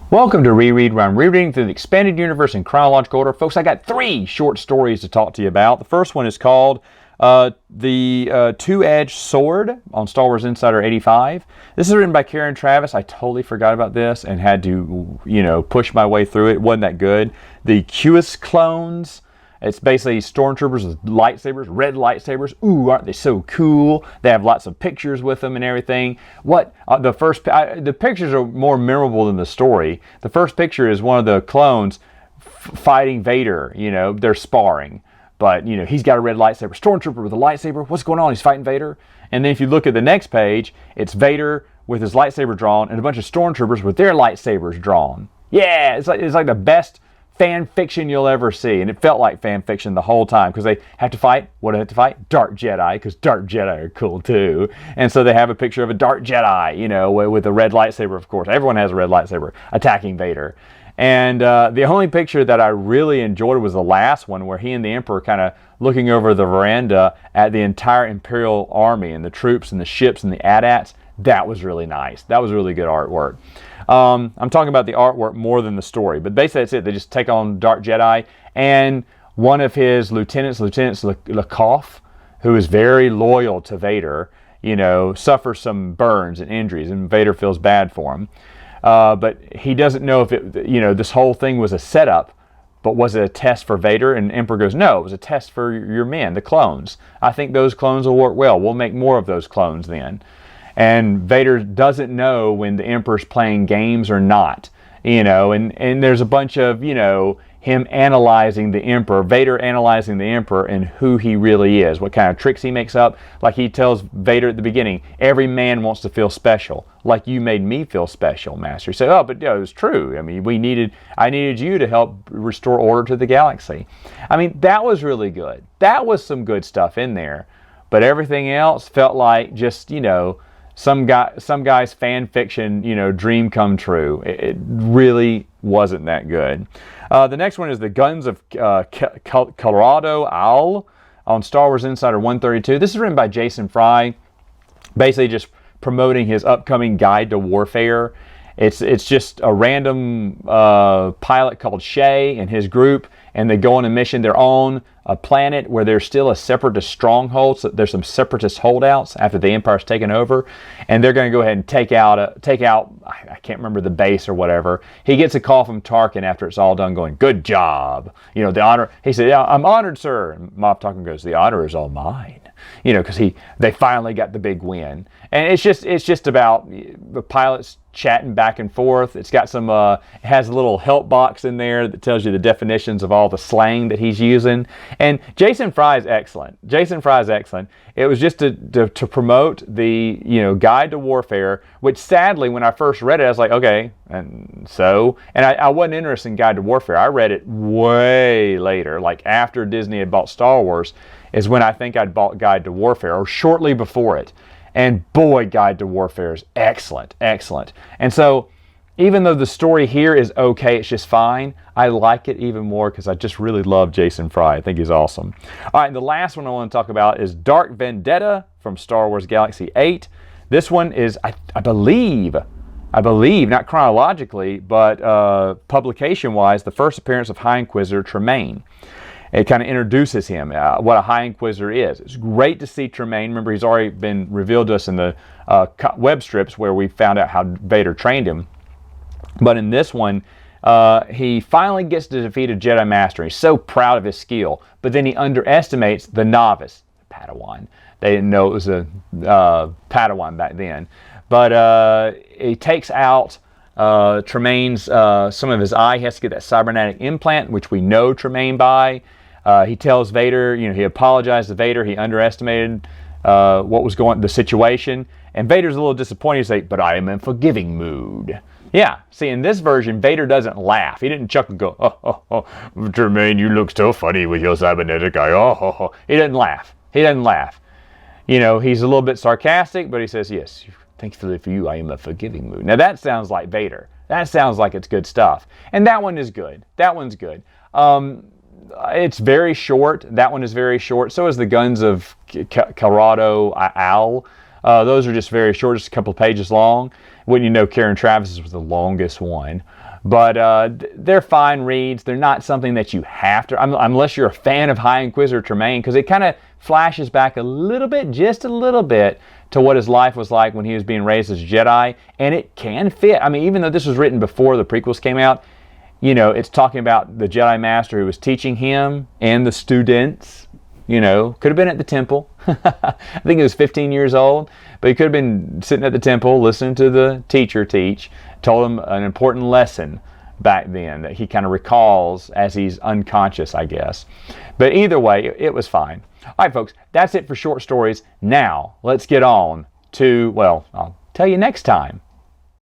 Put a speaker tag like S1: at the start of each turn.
S1: Welcome to Reread, where I'm rereading through the expanded universe in chronological order. Folks, I got 3 short stories to talk to you about. The first one is called The Two-Edged Sword on Star Wars Insider 85. This is written by Karen Travis. I totally forgot about this and had to, push my way through it. It wasn't that good. The Qus clones. It's basically stormtroopers with lightsabers, red lightsabers. Ooh, aren't they so cool? They have lots of pictures with them and everything. The pictures are more memorable than the story. The first picture is one of the clones fighting Vader. They're sparring, but he's got a red lightsaber. Stormtrooper with a lightsaber. What's going on? He's fighting Vader. And then if you look at the next page, it's Vader with his lightsaber drawn and a bunch of stormtroopers with their lightsabers drawn. Yeah, it's like the best fan fiction you'll ever see, and it felt like fan fiction the whole time because they have to fight. What do they have to fight? Dark Jedi, because Dark Jedi are cool too. And so they have a picture of a Dark Jedi, with a red lightsaber. Of course, everyone has a red lightsaber attacking Vader. And the only picture that I really enjoyed was the last one, where he and the Emperor kind of looking over the veranda at the entire Imperial army and the troops and the ships and the AT-ATs. That was really nice. That was really good artwork. I'm talking about the artwork more than the story, but basically that's it. They just take on Dark Jedi, and one of his lieutenants, Lieutenant Lakoff, who is very loyal to Vader, suffers some burns and injuries, and Vader feels bad for him. But he doesn't know if this whole thing was a setup, but was it a test for Vader? And Emperor goes, no, it was a test for your men, the clones. I think those clones will work well. We'll make more of those clones then. And Vader doesn't know when the Emperor's playing games or not, and there's a bunch of, him analyzing the Emperor, Vader analyzing the Emperor and who he really is, what kind of tricks he makes up. Like he tells Vader at the beginning, every man wants to feel special, like you made me feel special, Master. He said, oh, but it was true. I mean, I needed you to help restore order to the galaxy. I mean, that was really good. That was some good stuff in there, but everything else felt like just, some guy's fan fiction, dream come true. It really wasn't that good. The next one is the Guns of Kelrodo-al on Star Wars Insider 132. This is written by Jason Fry, basically just promoting his upcoming guide to warfare. It's just a random pilot called Shay and his group, and they go on a mission. They're on a planet where there's still a separatist stronghold. So there's some separatist holdouts after the Empire's taken over, and they're going to go ahead and take out. I can't remember the base or whatever. He gets a call from Tarkin after it's all done, going, "Good job." The honor. He said, "Yeah, I'm honored, sir." And Moff Tarkin goes, "The honor is all mine." Because they finally got the big win, and it's just about the pilots chatting back and forth. It's got some, it has a little help box in there that tells you the definitions of all the slang that he's using. And Jason Fry is excellent. It was just to promote the, guide to warfare, which sadly, when I first read it, I was like, okay, and I wasn't interested in Guide to Warfare. I read it way later, like after Disney had bought Star Wars, is when I think I'd bought Guide to Warfare, or shortly before it. And boy, Guide to Warfare is excellent. And so, even though the story here is okay, it's just fine, I like it even more because I just really love Jason Fry. I think he's awesome. All right, and the last one I want to talk about is Dark Vendetta from Star Wars Galaxy 8. This one is, I believe, not chronologically, but publication-wise, the first appearance of High Inquisitor Tremaine. It kind of introduces him, what a High Inquisitor is. It's great to see Tremaine. Remember, he's already been revealed to us in the web strips where we found out how Vader trained him. But in this one, he finally gets to defeat a Jedi Master. He's so proud of his skill, but then he underestimates the novice, Padawan. They didn't know it was a Padawan back then. But he takes out Tremaine's, some of his eye. He has to get that cybernetic implant, which we know Tremaine by. He tells Vader, he apologized to Vader. He underestimated what was the situation. And Vader's a little disappointed. He's like, but I am in forgiving mood. Yeah, see, in this version, Vader doesn't laugh. He didn't chuckle and go, oh, Tremaine, you look so funny with your cybernetic eye. Oh. He doesn't laugh. He's a little bit sarcastic, but he says, yes, thankfully for you, I am in a forgiving mood. Now, that sounds like Vader. That sounds like it's good stuff. And that one is good. That one's good. It's very short. That one is very short. So is the Guns of Kelrodo-al. Those are just very short, just a couple of pages long. Wouldn't you know, Karen Travis was the longest one. But they're fine reads. They're not something that you have to, unless you're a fan of High Inquisitor Tremaine, because it kind of flashes back a little bit, just a little bit, to what his life was like when he was being raised as a Jedi, and it can fit. I mean, even though this was written before the prequels came out, you know, it's talking about the Jedi Master who was teaching him and the students. You know, could have been at the temple. I think he was 15 years old, but he could have been sitting at the temple listening to the teacher teach, told him an important lesson back then that he kind of recalls as he's unconscious, I guess. But either way, it was fine. All right, folks, that's it for short stories. Now, let's get on to, well, I'll tell you next time